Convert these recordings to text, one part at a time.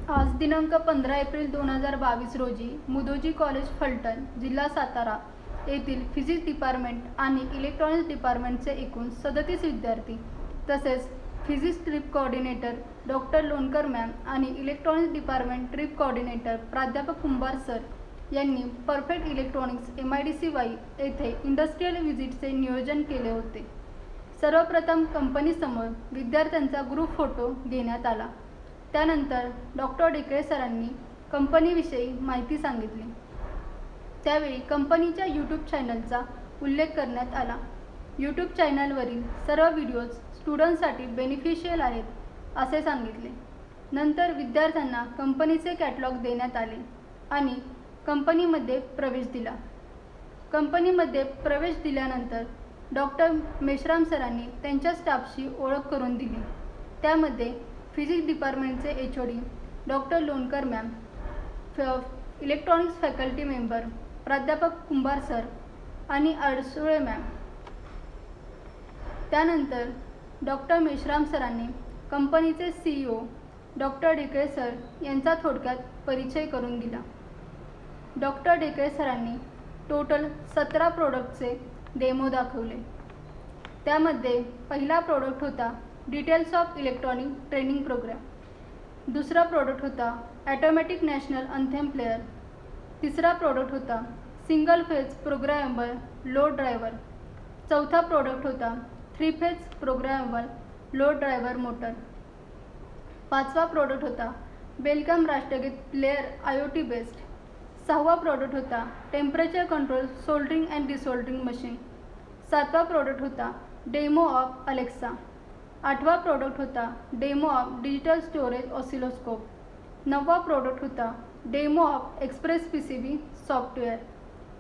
आज दिनांक 15 एप्रिल 2022 रोजी मुदोजी कॉलेज फलटण, जिल्हा सातारा येथील फिजिक्स डिपार्टमेंट आणि इलेक्ट्रॉनिक्स डिपार्टमेंटचे एकूण 37 विद्यार्थी तसेच physics trip coordinator doctor Lonkar ma'am आणि इलेक्ट्रॉनिक्स डिपार्टमेंट ट्रिप कोऑर्डिनेटर प्राध्यापक कुंभार सर यांनी परफेक्ट इलेक्ट्रॉनिक्स MIDC वाई येथे इंडस्ट्रियल व्हिजिटचे नियोजन केले होते। सर्वप्रथम कंपनीसमोर विद्यार्थ्यांचा ग्रुप फोटो घेण्यात आला। त्यानंतर डॉक्टर ढेकळे सरांनी कंपनीविषयी माहिती सांगितली। त्यावेळी कंपनीच्या यूट्यूब चॅनलचा उल्लेख करण्यात आला। यूट्यूब चॅनलवरील सर्व व्हिडिओज स्टुडंट्ससाठी बेनिफिशियल आहेत असे सांगितले। नंतर विद्यार्थ्यांना कंपनीचे कॅटलॉग देण्यात आले आणि कंपनीमध्ये प्रवेश दिला। कंपनीमध्ये प्रवेश दिल्यानंतर डॉक्टर मेश्राम सरांनी त्यांच्या स्टाफशी ओळख करून दिली। त्यामध्ये फिजिक्स डिपार्टमेंटचे HOD doctor Lonkar ma'am, electronics faculty member प्राध्यापक कुंभार सर आणि अडसुळे मॅम। त्यानंतर डॉक्टर मेश्राम सरांनी कंपनीचे CEO डॉक्टर ढेकळे सर यांचा थोडक्यात परिचय करून दिला। डॉक्टर ढेकळे सरांनी टोटल 17 प्रोडक्टचे डेमो दाखवले। त्यामध्ये पहिला प्रोडक्ट होता details of electronic training program, दूसरा प्रोडक्ट होता ऑटोमॅटिक नॅशनल अँथेम प्लेयर, तिसरा प्रोडक्ट होता single phase programmable load driver, चौथा प्रोडक्ट होता 3 phase programmable load driver motor, पाचवा प्रोडक्ट होता बेलकम राष्ट्रगीत प्लेयर IoT बेस्ड, सहावा प्रोडक्ट होता temperature control soldering and desoldering machine, सातवा प्रोडक्ट होता डेमो ऑफ अलेक्सा, आठवा प्रोडक्ट होता demo of digital storage oscilloscope, नववा प्रोडक्ट होता demo of express PCB software,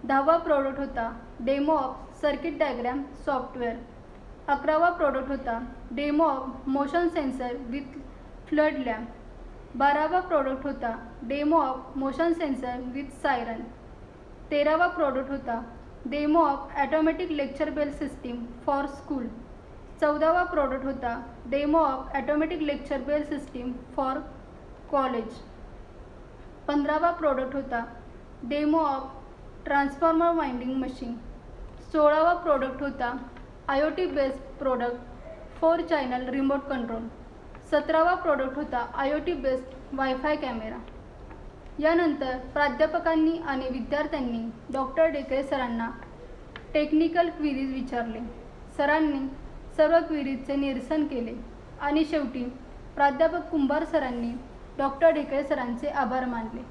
दहावा प्रोडक्ट होता demo of circuit diagram software, 11वा प्रोडक्ट होता demo of motion sensor with flood lamp, 12वा प्रोडक्ट होता demo of motion sensor with siren, 13वा product होता demo of automatic lecture bell system for school, 14वा product होता demo of automatic lecture bell system for college, 15वा product होता demo of transformer winding machine, 16वा product होता IoT based product 4 channel remote control, 17वा product होता IoT based wifi camera. यानंतर प्राध्यापकांनी आणि विद्यार्थ्यांनी डॉक्टर ढेकळे सरांना टेक्निकल क्वेरीज विचारले। सरांनी सर्व क्वेरीजचे निरसन केले आणि शेवटी प्राध्यापक कुंभार सरांनी डॉक्टर ढेकळे सरांचे आभार मानले।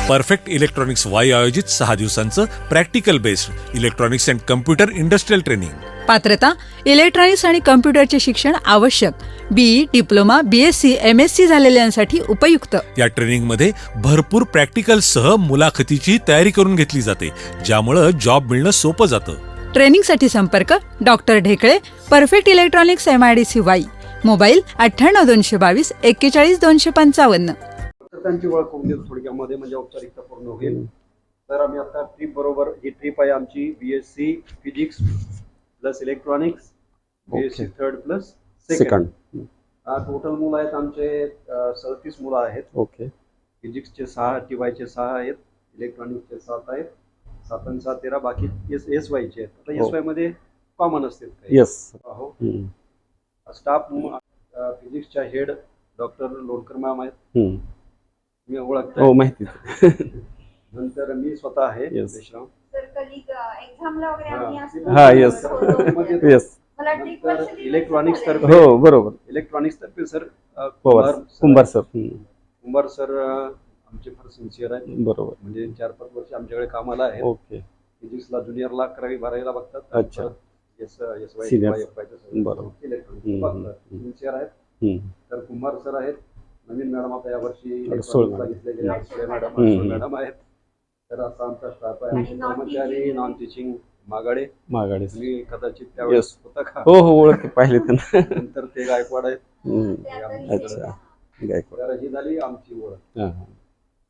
परफेक्ट इलेक्ट्रॉनिक्स वाई आयोजित 6 दिवसांचं practical based electronics and computer industrial training. पात्रता इलेक्ट्रॉनिक्स आणि कम्प्युटरचे शिक्षण आवश्यक, BE, डिप्लोमा, BSc, MSc झालेल्यांसाठी उपयुक्त। या ट्रेनिंगमध्ये भरपूर प्रॅक्टिकल सह मुलाखतीची तयारी करून घेतली जाते, ज्यामुळे जॉब मिळणं सोपं जातं। ट्रेनिंगसाठी संपर्क doctor Dhekale, perfect electronics MIDC Wai, mobile 98 222 41 255। त्यांची ओळख करून देतो थोडक्यामध्ये, म्हणजे औपचारिकता पूर्ण होईल। तर आम्ही आता ट्रिप बरोबर, ही ट्रिप आहे आमची BSc physics plus electronics, BSc 3rd plus 2nd। Total मुलं आहेत आमचे 37 मुलं आहेत। ओके। फिजिक्सचे 6, TYचे 6 आहेत, इलेक्ट्रॉनिक्सचे 7 आहेत, 7 आणि 7 13, बाकी SYचे आहेत। आता SY मध्ये कॉमन असतील काही। यस हो। स्टाफ फिजिक्सच्या हेड डॉक्टर लोणकर मॅम आहेत, मी ओळखतो। हो, माहिती। नंतर मी स्वतः आहे Yes. हा, यस यस। इलेक्ट्रॉनिक्स तर्फे, हो बरोबर, इलेक्ट्रॉनिक्स तर्फे सर कुंभार सर। कुंभार सर आमचे फार सिन्सिअर आहेत, बरोबर, म्हणजे 4-5 वर्ष आमच्याकडे कामाला आहेत। ओके। फिजिक्सला ज्युनियरला 11वी-12वीला बघतात। अच्छा। SY बरोबर, इलेक्ट्रॉनिक्स बघतात, सिन्सिअर आहेत। तर कुंभार सर आहेत, नवीन मॅडम आता यावर्षी इलेक्ट्रॉनिक्सला घेतले गेले अडसुळे मॅडम आहेत। तर असा आमचा स्टाफ आहे। आमचे कर्मचारी नॉन टीचिंग मागाडे, मी कदाचित त्यावेळेस होता का? हो हो, ओळख पाहिले त्यांना। नंतर ते गायकवाड आहेत। अच्छा, गायकवाड। तर ही झाली आमची ओळख।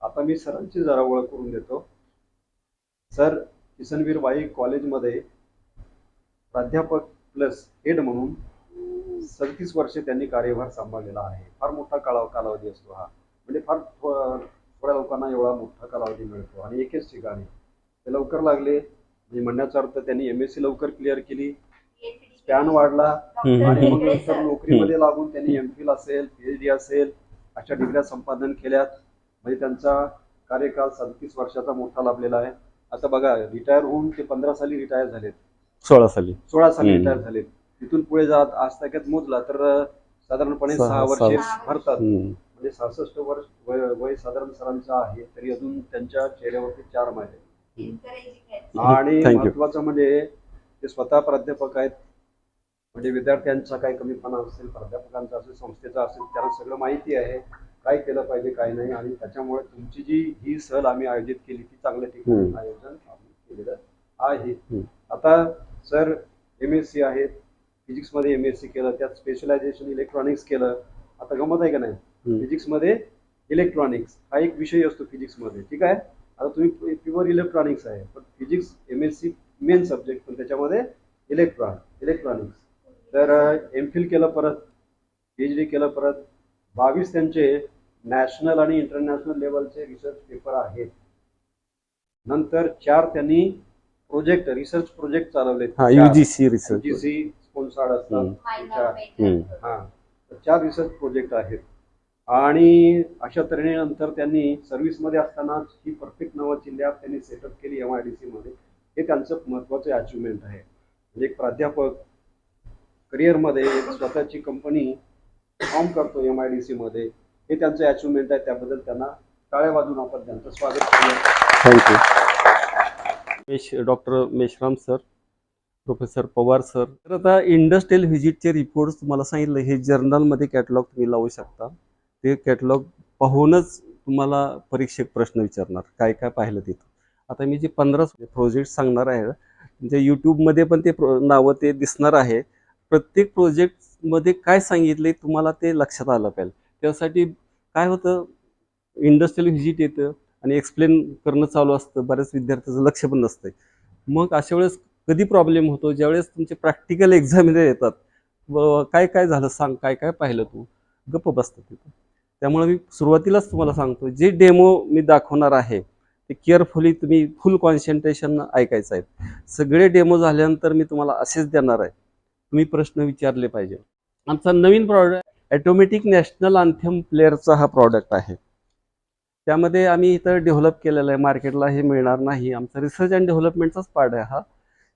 आता मी सरांची जरा ओळख करून देतो। सर किसनवीर वाई कॉलेजमध्ये प्राध्यापक प्लस हेड म्हणून 37 वर्षे त्यांनी कार्यभार सांभाळलेला आहे. फार मोठा कालावधी असतो हा, म्हणजे फार थोड्या लोकांना एवढा मोठा कालावधी मिळतो आणि एकेच ठिकाणी. ते लवकर लागले म्हणजे म्हणण्याचा अर्थ त्यांनी MSc लवकर क्लिअर केली, स्पॅन वाढला आणि मग नंतर नोकरीमध्ये लागून त्यांनी MPhil असेल, PhD असेल अशा डिग्र्या संपादन केल्यात. म्हणजे त्यांचा कार्यकाल 37 वर्षाचा मोठा लाभलेला आहे. आता बघा, रिटायर होऊन ते 15 साली रिटायर झालेत, 16 साली 16 साली रिटायर झालेत. तिथून पुढे जात आज ताक्यात मोजला तर साधारणपणे 6 वर्षे भरतात. म्हणजे 66 वर्ष वय साधारण सरांचं आहे, तरी अजून त्यांच्या चेहऱ्यावरती 4 महिने. आणि महत्वाचं म्हणजे ते स्वतः प्राध्यापक आहेत. म्हणजे विद्यार्थ्यांचा काही कमीपणा असेल, प्राध्यापकांचा असेल, संस्थेचा असेल, त्यांना सगळं माहिती आहे काय केलं पाहिजे काय नाही. आणि त्याच्यामुळे तुमची जी ही सहल आम्ही आयोजित केली ती चांगल्या ठिकाणी आयोजन आम्ही केलेलं आहे. आता सर MSc आहेत, फिजिक्समध्ये MSc केलं, त्यात स्पेशलायझेशन इलेक्ट्रॉनिक्स केलं. आता गमत आहे का नाही, फिजिक्समध्ये इलेक्ट्रॉनिक्स हा एक विषय असतो फिजिक्समध्ये, ठीक आहे. आता तुम्ही प्युअर इलेक्ट्रॉनिक्स आहे, पण फिजिक्स MSc मेन सब्जेक्ट, पण त्याच्यामध्ये इलेक्ट्रॉनिक्स. तर MPhil केलं, परत PhD केलं, परत 22 त्यांचे नॅशनल आणि इंटरनॅशनल लेवलचे रिसर्च पेपर आहेत. नंतर 4 त्यांनी रिसर्च प्रोजेक्ट चालवले. UGC रिसर्च, UGC स्पॉन्सर्ड असतात. 4 रिसर्च प्रोजेक्ट आहेत. आणि अशा तऱ्हेने नंतर त्यांनी सर्व्हिसमध्ये असतानाच ही परफेक्ट नावाची लॅब त्यांनी सेटअप केली MIDC मध्ये. हे त्यांचं महत्त्वाचं अचिव्हमेंट आहे. म्हणजे एक प्राध्यापक करिअरमध्ये एक स्वतःची कंपनी फॉर्म करतो MIDC मध्ये, हे त्यांचं अचिव्हमेंट आहे. त्याबद्दल त्यांना टाळ्या वाजवून आपण त्यांचं स्वागत करूया. Thank you. Doctor Meshram sir, professor Pawar sir. तर आता इंडस्ट्रियल व्हिजिटचे रिपोर्ट्स तुम्हाला सांगितलं, हे जर्नलमध्ये कॅटलॉग तुम्ही लावू शकता. ते कॅटलॉग पाहूनच तुम्हाला परीक्षक प्रश्न विचारणार काय काय पाहिलं तिथं. आता मी जे 15 प्रोजेक्ट सांगणार आहे, म्हणजे यूट्यूबमध्ये पण ते नावं ते दिसणार आहे. प्रत्येक प्रोजेक्टमध्ये काय सांगितले तुम्हाला ते लक्षात आलं पाहिजे. त्यासाठी काय होतं, इंडस्ट्रियल व्हिजिट येतं आणि एक्सप्लेन करणं चालू असतं, बऱ्याच विद्यार्थ्याचं लक्ष पण नसतं. मग अशा वेळेस कधी प्रॉब्लेम होतो, ज्यावेळेस तुमचे प्रॅक्टिकल एक्झामिनर येतात, काय काय झालं सांग, काय काय पाहिलं, तू गप्प बसतं तिथं. त्यामुळे मी सुरुवातीलाच तुम्हाला सांगतो, जे डेमो मी दाखवणार आहे ते केअरफुली तुम्ही फुल कॉन्सन्ट्रेशन ऐकायचं आहे. सगळे डेमो झाल्यानंतर मी तुम्हाला असेच देणार आहे, तुम्ही प्रश्न विचारले पाहिजे. आमचा नवीन प्रॉडक्ट ऑटोमॅटिक नॅशनल अँथेम प्लेअरचा हा प्रॉडक्ट आहे. त्यामध्ये आम्ही इथं डेव्हलप केलेलं आहे, मार्केटला हे मिळणार नाही. आमचा रिसर्च अँड डेव्हलपमेंटचाच पार्ट आहे हा.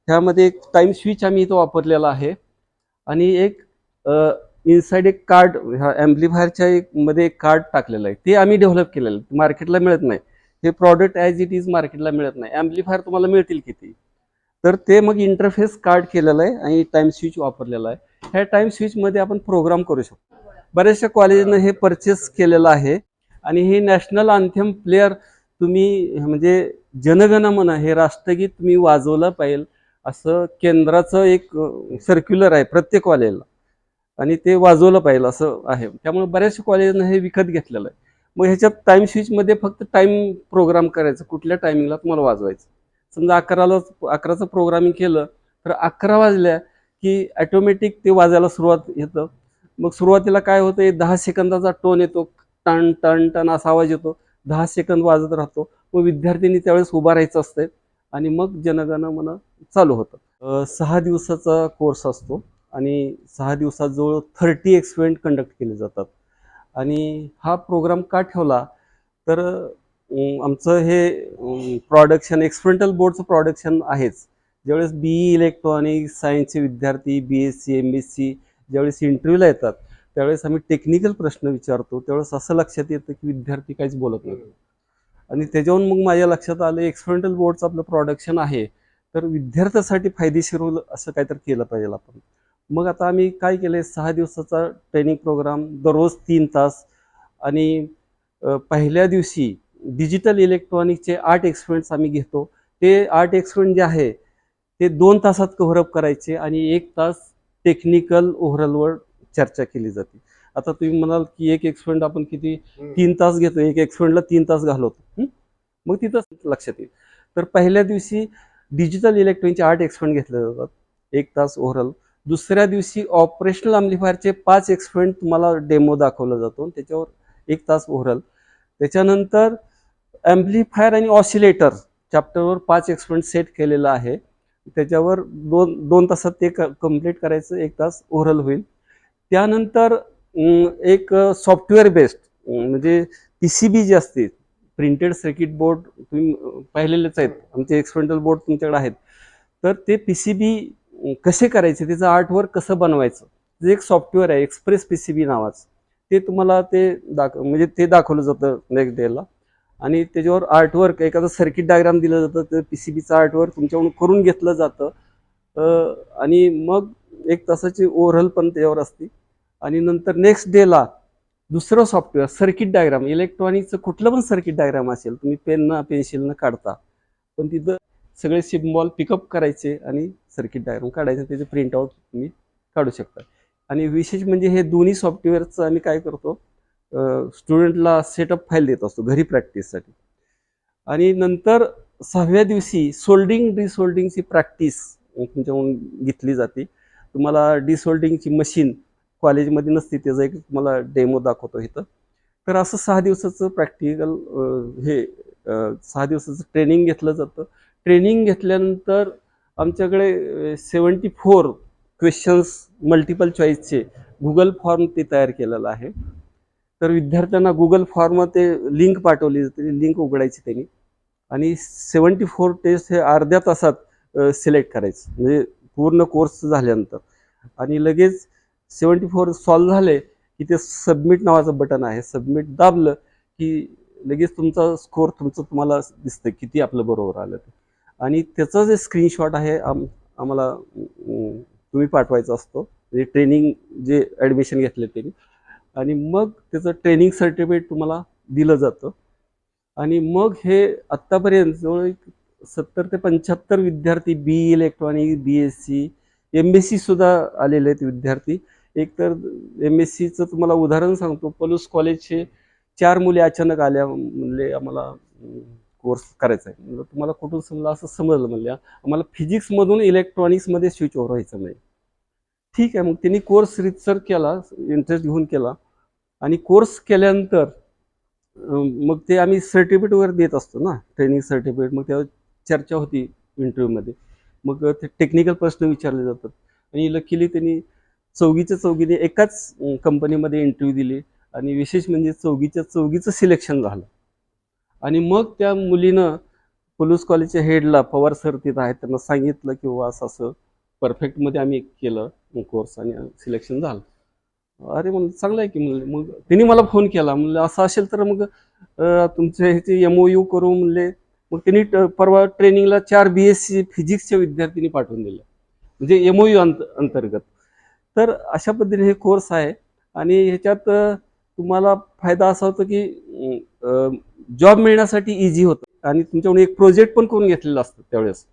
ह्यामध्ये एक टाईम स्विच आम्ही इथं वापरलेला आहे आणि एक इनसाइड एक कार्ड, ह्या ॲम्प्लिफायरच्या मध्ये एक कार्ड टाकलेलं आहे. ते आम्ही डेव्हलप केलेलं आहे, मार्केटला मिळत नाही. हे प्रॉडक्ट ॲज इट इज मार्केटला मिळत नाही. ॲम्प्लिफायर तुम्हाला मिळतील किती, तर ते मग इंटरफेस कार्ड केलेलं आहे आणि टाईम स्विच वापरलेला आहे. ह्या टाईम स्विचमध्ये आपण प्रोग्राम करू शकतो. बऱ्याचशा कॉलेजनं हे परचेस केलेलं आहे. आणि हे नॅशनल अँथेम प्लेअर तुम्ही, म्हणजे जनगण मन हे राष्ट्रगीत तुम्ही वाजवलं पाहिजे असं केंद्राचं एक सर्क्युलर आहे प्रत्येक कॉलेजला, आणि ते वाजवलं पाहिजे असं आहे. त्यामुळे बऱ्याचशा कॉलेजनं हे विकत घेतलेलं आहे. मग ह्याच्यात टाईम स्विचमध्ये फक्त टाईम प्रोग्राम करायचं, कुठल्या टायमिंगला तुम्हाला वाजवायचं. समजा 11चं प्रोग्रामिंग केलं तर 11 वाजल्या की ऑटोमॅटिक ते वाजायला सुरुवात येतं. मग सुरुवातीला काय होतं, 10 सेकंदाचा टोन येतो, टन टन टन असा आवाज येतो, 10 सेकंद वाजत राहतो. मग विद्यार्थ्यांनी त्यावेळेस उभा राहायचं असतं आणि मग जनगण मन चालू होतं. 6 दिवसाचा कोर्स असतो आणि 6 दिवसात जवळ 30 एक्सपेरिमेंट कंडक्ट केले जातात. आणि हा प्रोग्राम का ठेवला तर आमचं हे प्रोडक्शन एक्सपेरिमेंटल बोर्डचं प्रोडक्शन आहेच. ज्यावेळेस BE इलेक्ट्रॉनिक्स सायन्सचे विद्यार्थी BSc MSc ज्यावेळेस इंटरव्ह्यूला येतात त्यावेळेस आम्ही टेक्निकल प्रश्न विचारतो. त्यावेळेस असं लक्षात येतं की विद्यार्थी काहीच बोलत नाही. आणि त्याच्यावरून मग माझ्या लक्षात आलं, एक्सपेरिमेंटल बोर्डचं आपलं प्रोडक्शन आहे तर विद्यार्थ्यासाठी फायदेशीर होईल असं काहीतरी केलं पाहिजे आपण. मग आता आम्ही काय केलं, 6 दिवसाचा ट्रेनिंग प्रोग्राम, दररोज 3 तास. आणि पहिल्या दिवशी डिजिटल इलेक्ट्रॉनिकचे 8 एक्सपेरिमेंट्स आम्ही घेतो. ते 8 एक्सपेरिमेंट जे आहे ते 2 तासात कव्हरअप करायचे आणि 1 तास टेक्निकल ओव्हरऑलवर चर्चा केली जाते. आता तुम्ही म्हणाल की एक एक्सपेरिमेंट आपण किती 3 तास घेतो, एक एक्सपेरिमेंटला 3 तास घालवतो, मग तिथं लक्षात येईल. तर पहिल्या दिवशी डिजिटल इलेक्ट्रॉनिकचे 8 एक्सपेरिमेंट घेतले जातात, 1 तास ओव्हरऑल. दुसऱ्या दिवशी ऑपरेशनल अम्प्लिफायरचे 5 एक्सपेरिमेंट तुम्हाला डेमो दाखवला जातो, त्याच्यावर 1 तास ओव्हरऑल. त्याच्यानंतर अम्प्लिफायर आणि ऑसिलेटर चॅप्टरवर 5 एक्सपेरिमेंट सेट केलेला आहे, त्याच्यावर 2 तासात ते कम्प्लीट करायचं, 1 तास ओव्हरऑल होईल. त्यानंतर एक सॉफ्टवेअर बेस्ड म्हणजे PCB जे असते, प्रिंटेड सर्किट बोर्ड तुम्ही पाहिलेलेच आहेत, आमचे एक्सपेरिमेंटल बोर्ड तुमच्याकडे आहेत. तर ते PCB कसे करायचे, त्याचं आर्टवर्क कसं बनवायचं, जे एक सॉफ्टवेअर आहे एक्सप्रेस PCB नावाचं, ते तुम्हाला म्हणजे ते दाखवलं जातं नेक्स्ट डेला. आणि त्याच्यावर आर्टवर्क एखादं सर्किट डायग्राम दिलं जातं, ते PCBचं आर्टवर्क तुमच्याकडून करून घेतलं जातं. आणि मग 1 तासाची ओव्हरऑल पण त्याच्यावर असते. आणि नंतर नेक्स्ट डेला दुसरं सॉफ्टवेअर सर्किट डायग्राम, इलेक्ट्रॉनिकचं कुठलं पण सर्किट डायग्राम असेल, तुम्ही पेन्सिलनं काढता, पण तिथं सगळे सिम्बॉल पिकअप करायचे आणि सर्किट डायग्राम काढायचे, त्याचे प्रिंटआउट तुम्ही काढू शकता. आणि विशेष म्हणजे हे दोन्ही सॉफ्टवेअरचं आम्ही काय करतो, स्टुडंटला सेटअप फाईल देत असतो घरी प्रॅक्टिससाठी. आणि नंतर 6व्या दिवशी सोल्डिंग डिसोल्डिंगची प्रॅक्टिस तुमच्याकडून घेतली जाते. तुम्हाला डिसोल्डिंगची मशीन कॉलेजमध्ये नसते, त्याचा एक तुम्हाला डेमो दाखवतो इथं. तर असं 6 दिवसाचं प्रॅक्टिकल 6 दिवसाचं ट्रेनिंग घेतलं जातं. ट्रेनिंग घेतल्यानंतर आमच्याकडे 74 क्वेश्चन्स मल्टिपल चॉईसचे गुगल फॉर्म ते तयार केलेला आहे. तर विद्यार्थ्यांना गुगल फॉर्म ते लिंक पाठवली जाते, लिंक उघडायची त्यांनी, आणि 74 टेस्ट हे अर्ध्या तासात सिलेक्ट करायचं, म्हणजे पूर्ण कोर्स झाल्यानंतर. आणि लगेच 74 सॉल्व्ह झाले की ते सबमिट नावाचं बटन आहे, सबमिट दाबलं की लगेच तुमचा स्कोअर तुम्हाला दिसतं किती आपलं बरोबर आलं ते. आणि त्याचा जे स्क्रीनशॉट आहे आम्हाला तुम्ही पाठवायचा असतो, म्हणजे ट्रेनिंग जे ॲडमिशन घेतले त्यांनी. आणि मग त्याचं ट्रेनिंग सर्टिफिकेट तुम्हाला दिलं जातं. आणि मग हे आत्तापर्यंत जवळ 70 ते 75 विद्यार्थी BE इलेक्ट्रॉनिक, BSc, MSc सुद्धा आलेले आहेत विद्यार्थी. एक तर MScचं तुम्हाला उदाहरण सांगतो, पलूस कॉलेजचे 4 मुली अचानक आल्या, म्हणले आम्हाला कोर्स करायचा आहे. म्हणजे तुम्हाला कुठून समजलं, असं समजलं, म्हणले आम्हाला फिजिक्समधून इलेक्ट्रॉनिक्समध्ये स्विच ओव्हर व्हायचं नाही. ठीक आहे, मग त्यांनी कोर्स रिसर्च केला, इंटरेस्ट घेऊन केला. आणि कोर्स केल्यानंतर मग ते आम्ही सर्टिफिकेट वगैरे देत असतो ना, ट्रेनिंग सर्टिफिकेट. मग त्यावर चर्चा होती इंटरव्ह्यूमध्ये, मग ते टेक्निकल प्रश्न विचारले जातात. आणि लकीली त्यांनी चौघीने एकाच कंपनीमध्ये इंटरव्ह्यू दिली, आणि विशेष म्हणजे चौघीचं सिलेक्शन झालं. आणि मग त्या मुलीनं पलूस कॉलेजच्या हेडला, पवार सर तिथं आहेत, त्यांना सांगितलं की असं परफेक्टमध्ये आम्ही केलं कोर्स आणि सिलेक्शन झालं. अरे म्हणलं चांगलं आहे की, म्हणले. मग त्यांनी मला फोन केला, म्हणलं असं असेल तर मग तुमच्या ह्याचे MOU करू म्हणले. मग त्यांनी परवा ट्रेनिंगला 4 BSc फिजिक्सच्या विद्यार्थ्यांनी पाठवून दिलं, म्हणजे MOU अंतर्गत. तर अशा पद्धतीने हे कोर्स आहे. आणि ह्याच्यात तुम्हाला फायदा असा होतो की जॉब मिळण्यासाठी इझी होतं. आणि तुमच्याकडून एक प्रोजेक्ट पण करून घेतलेलं असतं त्यावेळेस,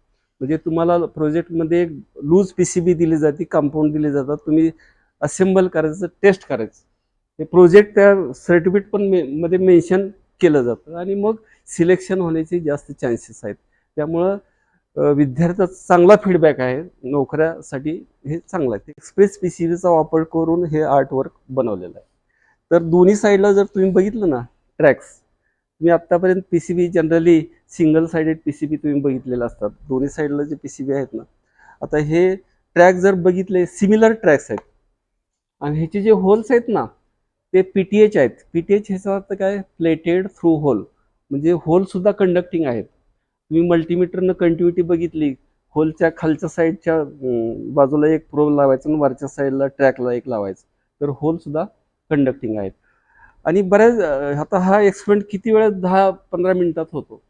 म्हणजे तुम्हाला प्रोजेक्टमध्ये लूज PCB दिली जाते, कंपाऊंड दिले जातात, तुम्ही असेंबल करायचं, टेस्ट करायचं. ते प्रोजेक्ट त्या सर्टिफिकेट पण मध्ये मेन्शन केलं जातं. आणि मग सिलेक्शन होण्याचे जास्त चान्सेस आहेत. त्यामुळं विद्यार्थ्याचा चांगला फीडबॅक आहे, नोकऱ्यासाठी हे चांगलं आहे. एक्सप्रेस PCBचा वापर करून हे आर्टवर्क बनवलेलं आहे. तर दोन्ही साईडला जर तुम्ही बघितलं ना ट्रॅक्स, तुम्ही आत्तापर्यंत PCB generally single sided PCB तुम्ही बघितलेलं असतात, दोन्ही साईडला जे PCB आहेत ना, आता हे ट्रॅक जर बघितले सिमिलर ट्रॅक्स आहेत. आणि ह्याचे जे होल्स आहेत ना ते PTH आहेत. PTH ह्याचा अर्थ काय, प्लेटेड थ्रू होल, म्हणजे होल सुद्धा कंडक्टिंग आहेत. तुम्ही मल्टीमीटरनं कंटिन्युटी बघितली, होलच्या खालच्या साईडच्या बाजूला एक प्रोब लावायचं आणि वरच्या साईडला ट्रॅकला एक लावायचं, तर होल सुद्धा कंडक्टिंग आहेत. आणि बऱ्याच आता हा एक्सपेरिमेंट किती वेळात, 10-15 मिनिटात होतो.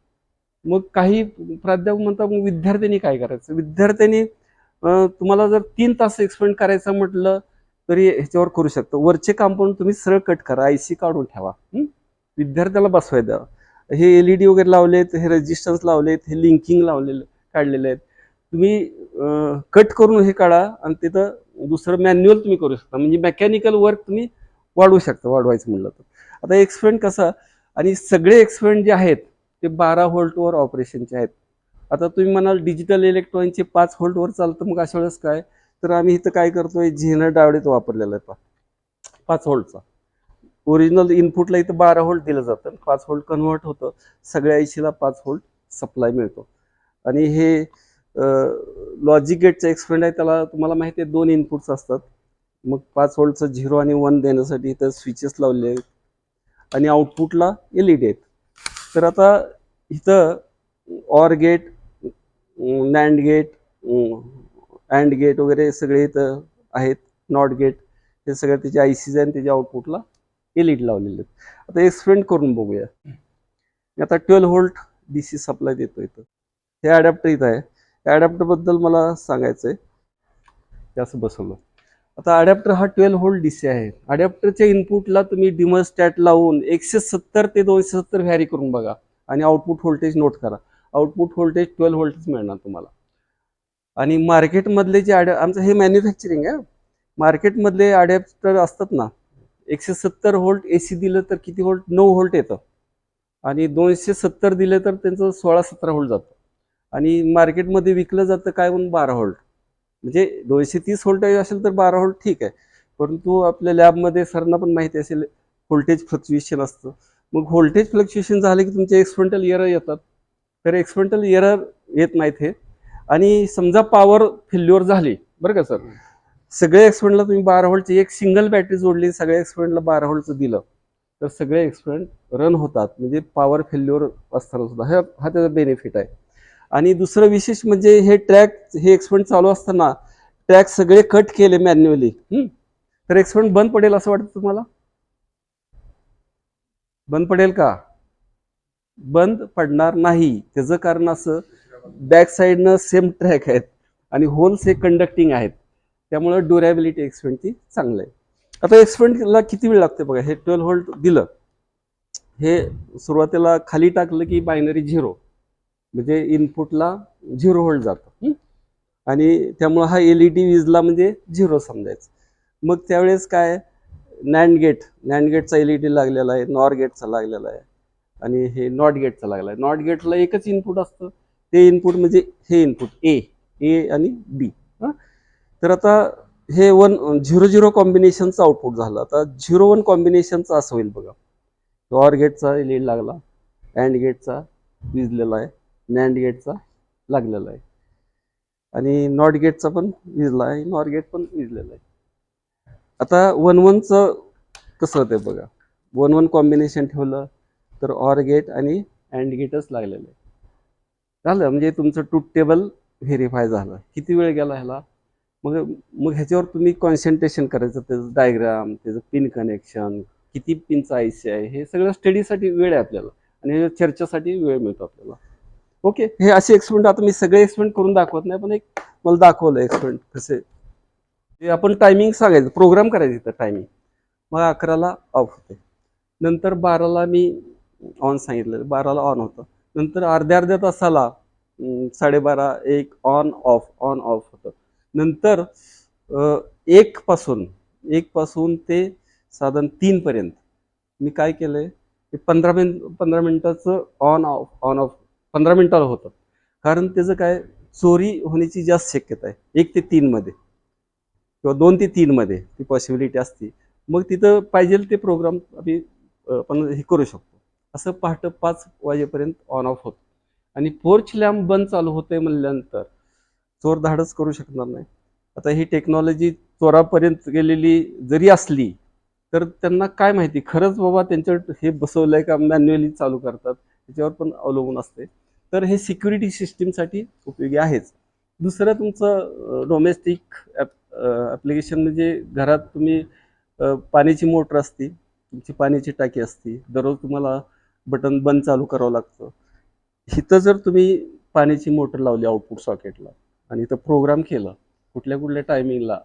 मग काही प्राध्यापक म्हणतात मग विद्यार्थ्यांनी काय करायचं. विद्यार्थ्यांनी तुम्हाला जर 3 तास एक्सपेरिमेंट करायचं म्हटलं तरी ह्याच्यावर करू शकतो. वरचे कंपाऊंड तुम्ही सरळ कट करा, IC काढून ठेवा, विद्यार्थ्याला बसवाय द्या. हे LED वगैरे लावलेत, हे रेजिस्टन्स लावलेत, हे लिंकिंग काढलेले आहेत. तुम्ही कट करून हे काढा आणि तिथं दुसरं मॅन्युअल तुम्ही करू शकता, म्हणजे मेकॅनिकल वर्क तुम्ही वाढवू शकता, वाढवायचं म्हणलं तर. आता एक्सपेरिमेंट कसं, आणि सगळे एक्सपेरिमेंट जे आहेत ते 12 व्होल्टवर ऑपरेशनचे आहेत. आता तुम्ही म्हणाल डिजिटल इलेक्ट्रॉनिकचे 5 व्होल्टवर चालतं, मग अशा वेळेस काय, तर आम्ही इथं काय करतोय, झेनर डायोड वापरलेला आहे 5 व्होल्टचा. ओरिजिनल इनपुटला इथं 12 व्होल्ट दिलं जातं, 5 व्होल्ट कन्वर्ट होतं, सगळ्या ICला 5 व्होल्ट सप्लाय मिळतो. आणि हे लॉजिक गेटचं एक्सपेरिमेंट आहे, त्याला तुम्हाला माहिती आहे 2 इनपुट्स असतात. मग 5 व्होल्टचं 0 आणि 1 देण्यासाठी इथं स्विचेस लावले आहेत आणि आउटपुटला LED आहेत. तर आता इथं OR gate, NAND gate, AND gate वगैरे सगळे इथं आहेत, नॉट गेट, हे सगळे त्याचे ICs आहेत, त्याच्या आउटपुटला LED लावलेले आहेत. आता एक्सपेरिमेंट करून बघूया. मी आता 12 व्होल्ट DC सप्लाय देतो इथं. हे अडॅप्टर इथं आहे. या अडॅप्टरबद्दल मला सांगायचं आहे. ते असं बसवलं. आता अडॅप्टर हा 12 व्होल्ट DC आहे. अडॅप्टरच्या इनपुटला तुम्ही डिमर स्टॅट लावून 170 ते 270 व्हॅरी करून बघा आणि आउटपुट व्होल्टेज नोट करा. आउटपुट व्होल्टेज 12 व्होल्टच मिळणार तुम्हाला. आणि मार्केटमधले जे आमचं हे मॅन्युफॅक्चरिंग आहे, मार्केटमधले अडॅप्टर असतात ना, 170 व्होल्ट AC दिलं तर किती व्होल्ट? 9 व्होल्ट येतं. आणि 270 दिले तर त्यांचं 16-17 व्होल्ट जातं. आणि मार्केटमध्ये विकलं जातं काय म्हणून 12 व्होल्ट. म्हणजे 230 व्होल्टेज असेल तर 12 व्होल्ट ठीक आहे, परंतु आपल्या लॅबमध्ये सरांना पण माहिती असेल व्होल्टेज फ्लक्च्युएशन असतं. मग व्होल्टेज फ्लक्च्युएशन झालं की तुमचे एक्सपेरिमेंटल एरर येतात. तर एक्सपेरिमेंटल एरर येत नाहीत हे. आणि समजा पॉवर फेल्युअर झाली बरं का सर, सगळे एक्सपेरिमेंटला तुम्ही 12 व्होल्टची एक सिंगल बॅटरी जोडली, सगळ्या एक्सपेरिमेंटला 12 व्होल्टचं दिलं तर सगळे एक्सपेरिमेंट रन होतात, म्हणजे पॉवर फेल्युअर असताना सुद्धा. हा त्याचा बेनिफिट आहे. आणि दुसरं विशेष म्हणजे हे एक्सपेरिमेंट चालू असताना ट्रॅक सगळे कट केले मॅन्युअली, तर एक्सपेरिमेंट बंद पडेल असं वाटतं तुम्हाला? बंद पडेल का? बंद पडणार नाही. त्याचं कारण असं, बॅक साईडनं सेम ट्रॅक आहेत आणि होल्स हे कंडक्टिंग आहेत, त्यामुळे ड्युरेबिलिटी एक्सपेरिमेंटची चांगलं आहे. आता एक्सपेरिमेंटला किती वेळ लागते बघा. हे 12 व्होल्ट दिलं, हे सुरुवातीला खाली टाकलं की बायनरी 0, म्हणजे इनपुटला 0 व्होल्ट जातं आणि त्यामुळं हा LED विजला म्हणजे 0 समजायचं. मग त्यावेळेस काय, नॅन्ड गेटचा LED लागलेला आहे, नॉर गेटचा लागलेला आहे आणि हे नॉट गेटचा लागला आहे. नॉट गेटला एकच इनपुट असतं, ते इनपुट म्हणजे हे इनपुट ए आणि B. तर आता हे 1-0-0 कॉम्बिनेशनचं आउटपुट झालं. आता 0-1 कॉम्बिनेशनचं असं होईल बघा. ऑर गेटचा LED लागला, अँड गेटचा विजलेला आहे, नॅन्ड गेटचा लागलेला आहे आणि नॉट गेटचा पण विजला आहे, नॉर गेट पण विजलेला आहे. आता 1-1चं कसं होतंय बघा. 1-1 कॉम्बिनेशन ठेवलं तर ऑर गेट आणि अँड गेटच लागलेलं आहे. झालं म्हणजे तुमचं ट्रूथ टेबल व्हेरीफाय झालं. किती वेळ गेला ह्याला? मग ह्याच्यावर तुम्ही कॉन्सन्ट्रेशन करायचं, त्याचं डायग्राम, त्याचं पिन कनेक्शन, किती पिनचा IC आहे, हे सगळं स्टडीसाठी वेळ आहे आपल्याला आणि चर्चेसाठी वेळ मिळतो आपल्याला. ओके, हे असे एक्सपेरिमेंट आता मी सगळे एक्सपेरिमेंट करून दाखवत नाही, पण एक मला दाखवलं एक्सपेरिमेंट कसे. ते आपण टायमिंग सांगायचं, प्रोग्राम करायचं इथं टायमिंग. मग 11ला ऑफ होते, नंतर 12ला मी ऑन सांगितलं, 12ला ऑन होतं, नंतर अर्ध्या तासाला 12:30 1 ऑन ऑफ होतं. नंतर 1 पासून ते साधारण 3 पर्यंत मी काय केलंय, 15 मिनिटाचं ऑन ऑफ 15 मिनिटाला होतं. कारण त्याचं काय, चोरी होण्याची जास्त शक्यता आहे 1 ते 3 मध्ये किंवा 2 ते 3 मध्ये ती पॉसिबिलिटी असते. मग तिथं पाहिजे ते प्रोग्राम आपण हे करू शकतो. असं पहाटे 5 वाजेपर्यंत ऑन ऑफ होतं आणि पोर्च लॅम्प बंद चालू होते म्हणल्यानंतर चोर धाडच करू शकणार नाही. आता ही टेक्नॉलॉजी चोरापर्यंत गेलेली जरी असली तर त्यांना काय माहिती खरंच बाबा त्यांच्यावर हे बसवलंय का मॅन्युअली चालू करतात, त्याच्यावर पण अवलंबून असते. तर हे सिक्युरिटी सिस्टीमसाठी उपयोगी आहेच. दुसरं तुमचं डोमेस्टिक ॲप्लिकेशन म्हणजे घरात तुम्ही पाण्याची मोटर असते, तुमची पाण्याची टाकी असते, दररोज तुम्हाला बटन बंद चालू करावं लागतं. इथं जर तुम्ही पाण्याची मोटर लावली आउटपुट सॉकेटला आणि इथं प्रोग्राम केलं कुठल्या टायमिंगला,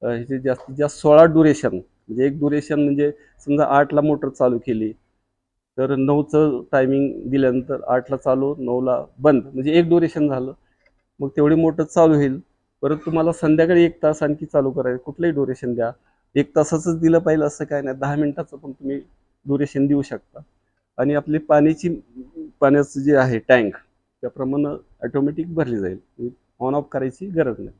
ह्याचे जास्तीत जास्त 16 ड्युरेशन, म्हणजे एक ड्युरेशन म्हणजे समजा 8ला मोटर चालू केली तर 9चं टायमिंग दिल्यानंतर 8ला चालू 9ला बंद, म्हणजे एक ड्युरेशन झालं. मग तेवढी मोटर चालू होईल. परत तुम्हाला संध्याकाळी 1 तास आणखी चालू करायचं, कुठलंही ड्युरेशन द्या. 1 तासाचंच दिलं पाहिजे असं काय नाही, 10 मिनिटाचं पण तुम्ही ड्युरेशन देऊ शकता. आणि आपली पाण्याचं जे आहे टँक त्याप्रमाणे ऑटोमॅटिक भरली जाईल, ऑन ऑफ करायची गरज नाही.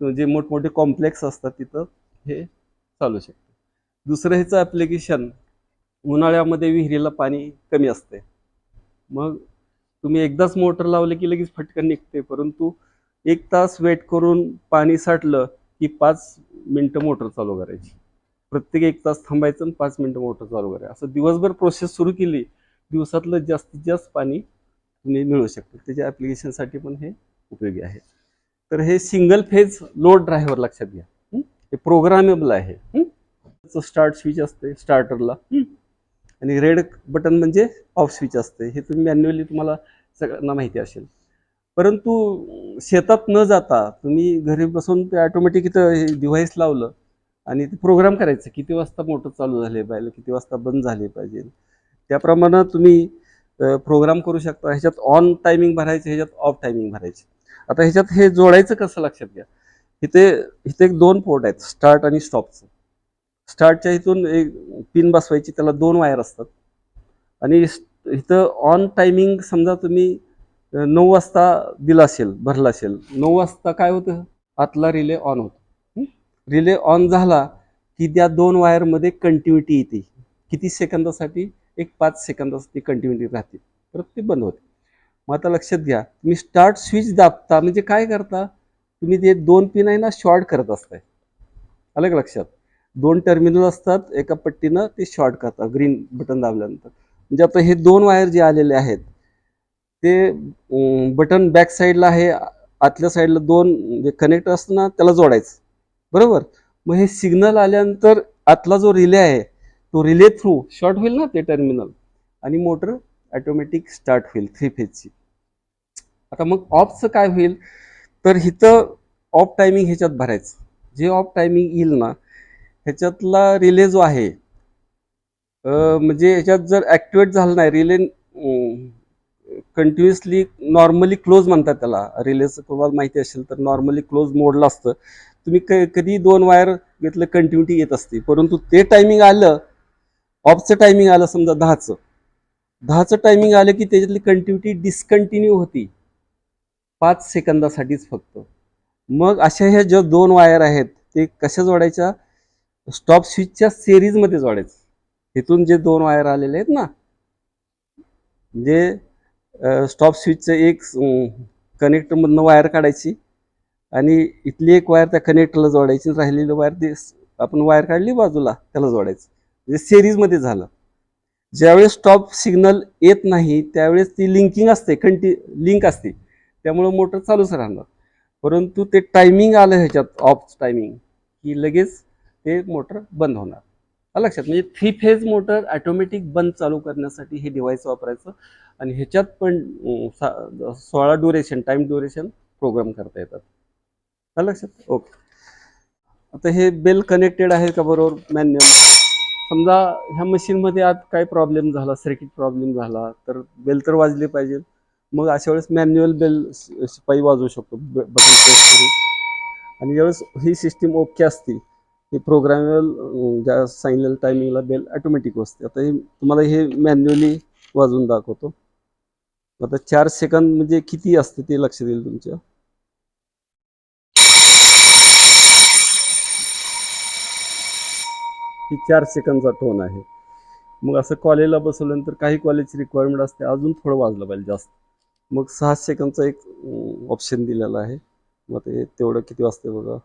जे मोठमोठे कॉम्प्लेक्स असतात तिथं हे चालू शकते. दुसरं ह्याचं ॲप्लिकेशन, उन्हाळ्यामध्ये विहिरीला पाणी कमी असते, मग तुम्ही एकदाच मोटर लावले की लगेच फटकन निघते, परंतु 1 तास वेट करून पाणी साठलं की 5 मिनटं मोटर चालू करायची. प्रत्येक 1 तास थांबायचं आणि 5 मिनटं मोटर चालू करायचं. असं दिवसभर प्रोसेस सुरू केली, दिवसातलं जास्तीत जास्त पाणी तुम्ही मिळू शकतो. त्याच्या ॲप्लिकेशनसाठी पण हे उपयोगी आहे. तर हे सिंगल फेज लोड ड्रायव्हर लक्षात घ्या. हे प्रोग्रामेबल आहे. स्टार्ट स्विच असते स्टार्टरला, आणि रेड बटन म्हणजे ऑफ स्विच असते. हे तुम्ही मॅन्युअली तुम्हाला सगळ्यांना माहिती असेल. परंतु शेतात न जाता तुम्ही घरी बसून ते ऑटोमॅटिक इथं हे डिव्हाइस लावलं आणि ते प्रोग्राम करायचं, किती वाजता मोटर चालू झाली पाहिजे, किती वाजता बंद झाली पाहिजे, त्याप्रमाणे तुम्ही प्रोग्राम करू शकता. ह्याच्यात ऑन टायमिंग भरायचे, ह्याच्यात ऑफ टायमिंग भरायचे. आता ह्याच्यात हे जोडायचं कसं लक्षात घ्या. इथे एक 2 पोर्ट आहेत, स्टार्ट आणि स्टॉपचं. स्टार्टच्या इथून एक पिन बसवायची, त्याला 2 वायर असतात. आणि इथं ऑन टायमिंग समजा तुम्ही 9 वाजता दिला असेल, भरला असेल, 9 वाजता काय होतं, आतला रिले ऑन होतो. रिले ऑन झाला की त्या 2 वायरमध्ये कंटिन्युटी येते. किती सेकंदासाठी? एक 5 सेकंदासाठी कंटिन्युटी राहते, परत ते बंद होते. मग आता लक्षात घ्या, तुम्ही स्टार्ट स्विच दाबता म्हणजे काय करता, तुम्ही ते 2 पिन आहे ना शॉर्ट करत असताय. आलं का लक्षात? 2 टर्मिनल असतात, एका पट्टीनं ते शॉर्ट करतात ग्रीन बटन दाबल्यानंतर. म्हणजे आता हे 2 वायर जे आलेले आहेत ते बटन बॅक साईडला आहे, आतल्या साईडला 2 जे कनेक्ट असतं ना त्याला जोडायचं, बरोबर. मग हे सिग्नल आल्यानंतर आतला जो रिले आहे तो रिले थ्रू शॉर्ट होईल ना ते टर्मिनल, आणि मोटर ऑटोमॅटिक स्टार्ट होईल 3 फेजची. आता मग ऑफचं काय होईल, तर इथं ऑफ टायमिंग ह्याच्यात भरायचं. जे ऑफ टायमिंग येईल ना ह्याच्यातला रिले जो आहे, म्हणजे ह्याच्यात जर ॲक्टिवेट झालं नाही रिले, कंटिन्युअसली नॉर्मली क्लोज म्हणतात त्याला. रिलेचं तुम्हाला माहिती असेल तर नॉर्मली क्लोज मोडला असतं. तुम्ही कधी 2 वायर घेतलं कंटिन्युटी येत असते, परंतु ते टायमिंग आलं, ऑफचं टायमिंग आलं समजा 10चं टायमिंग आलं की त्याच्यातली कंटिन्युटी डिस्कंटिन्यू होती 5 सेकंदासाठीच फक्त. मग अशा ह्या ज्या 2 वायर आहेत ते कशा जोडायच्या, स्टॉप स्विचच्या सिरीजमध्ये जोडायचं. इथून जे 2 वायर आलेले आहेत ना, म्हणजे स्टॉप स्विचचं एक कनेक्टरमधनं वायर काढायची आणि इथली एक वायर त्या कनेक्टरला जोडायची, राहिलेली वायर ते आपण वायर काढली बाजूला त्याला जोडायचं, म्हणजे सिरीजमध्ये झालं. ज्यावेळेस स्टॉप सिग्नल येत नाही त्यावेळेस ती लिंकिंग असते, लिंक असते, त्यामुळे मोटर चालूच राहणार. परंतु ते टायमिंग आलं ह्याच्यात ऑफ टायमिंग की लगेच ते मोटर बंद होणार. लक्षात, म्हणजे 3 फेज मोटर ऑटोमॅटिक बंद चालू करण्यासाठी हे डिव्हाइस वापरायचं. आणि ह्याच्यात पण 16 ड्युरेशन, टाइम ड्युरेशन प्रोग्राम करता येतात. लक्षात, ओके. आता हे बेल कनेक्टेड आहे का बरोबर मॅन्युअल. समजा ह्या मशीनमध्ये आत काय प्रॉब्लेम झाला, सर्किट प्रॉब्लेम झाला तर बेल तर वाजली पाहिजे. मग अशा वेळेस मॅन्युअल बेल शिपाई वाजवू शकतो बटन प्रेस करून. आणि ज्यावेळेस ही सिस्टीम ओके असते, हे प्रोग्रामेबल ज्या सांगितलेल्या टायमिंगला बेल ऑटोमॅटिक वाजते. आता हे तुम्हाला हे मॅन्युअली वाजवून दाखवतो. आता 4 सेकंद म्हणजे किती असते ते लक्षात येईल तुमच्या. ही 4 सेकंदचा टोन आहे. मग असं कॉलेजला बसवल्यानंतर काही कॉलेजची रिक्वायरमेंट असते अजून थोडं वाजलं पाहिजे जास्त, मग 6 सेकंदचा एक ऑप्शन दिलेला आहे. मग ते तेवढं किती वाजते बघा.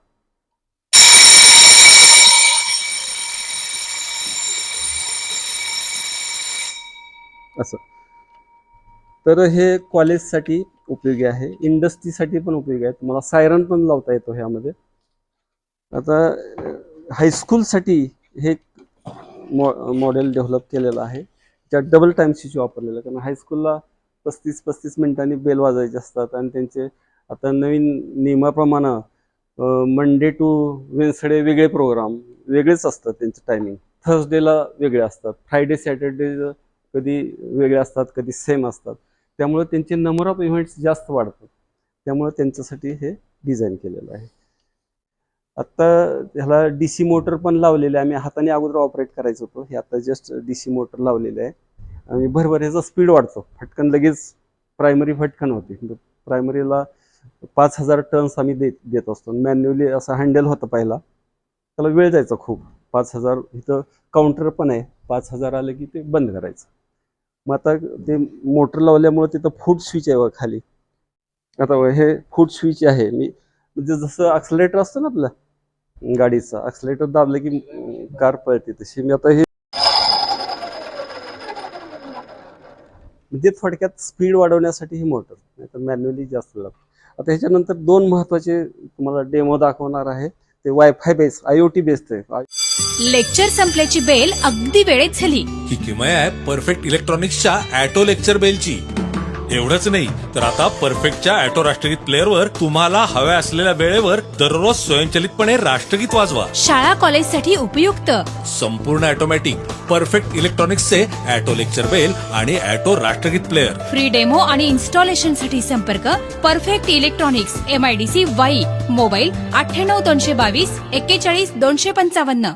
असं. तर हे कॉलेजसाठी उपयोगी आहे, इंडस्ट्रीसाठी पण उपयोगी आहे. तुम्हाला सायरन पण लावता येतो ह्यामध्ये. आता हायस्कूलसाठी हे मॉडेल डेव्हलप केलेलं आहे, त्यात डबल टाइम स्विच वापरलेलं. कारण हायस्कूलला 35-35 मिनिटांनी बेल वाजायचे असतात आणि त्यांचे आता नवीन नियमाप्रमाणे मंडे टू वेन्सडे वेगळे प्रोग्राम वेगळेच असतात, त्यांचं टायमिंग थर्सडेला वेगळे असतात, फ्रायडे सॅटर्डे कधी वेगळे असतात, कधी सेम असतात. त्यामुळे त्यांचे नंबर ऑफ इव्हेंट्स जास्त वाढतात. त्यामुळे त्यांच्यासाठी हे डिझाईन केलेलं आहे. आत्ता ह्याला DC मोटर पण लावलेले आहे. आम्ही हाताने अगोदर ऑपरेट करायचं होतं, हे आता जस्ट DC मोटर लावलेले आहे. आणि भरभर ह्याचा स्पीड वाढतो, फटकन लगेच प्रायमरी फटकन होते. प्रायमरीला 5,000 टन्स आम्ही देत असतो. मॅन्युअली असं हँडल होतं पहिला, त्याला वेळ जायचा खूप. 5,000 इथं काउंटर पण आहे, 5,000 आलं की ते बंद करायचं. मग आता ते मोटर लावल्यामुळे तिथं फूट स्विच आहे बघा खाली. आता हे फूट स्विच आहे, मी म्हणजे जसं ॲक्सिलेटर असतं ना आपलं गाडीचं, ॲक्सिलेटर दाबलं की कार पळते, तशी मी आता हे म्हणजे थोडक्यात स्पीड वाढवण्यासाठी ही मोटर, नाही तर मॅन्युअली जास्त लागतं. आता ह्याच्यानंतर 2 महत्त्वाचे तुम्हाला डेमो दाखवणार आहे. ते वायफाय बेस, IoT बेस्ड आहे. लेक्चर संपल्याची बेल अगदी वेळेत झाली. ही किमया आहे परफेक्ट इलेक्ट्रॉनिक्सच्या ॲटो लेक्चर बेलची. एवढंच नाही तर आता परफेक्टच्या ॲटो राष्ट्रगीत प्लेअरवर तुम्हाला हव्या असलेल्या वेळेवर दररोज स्वयंचलितपणे राष्ट्रगीत वाजवा. शाळा कॉलेजसाठी उपयुक्त. संपूर्ण ऑटोमॅटिक परफेक्ट इलेक्ट्रॉनिक्सचे ॲटो लेक्चर बेल आणि ॲटो राष्ट्रगीत प्लेअर. फ्री डेमो आणि इन्स्टॉलेशन साठी संपर्क perfect electronics, MIDC Wai. Mobile 98 222 41 255.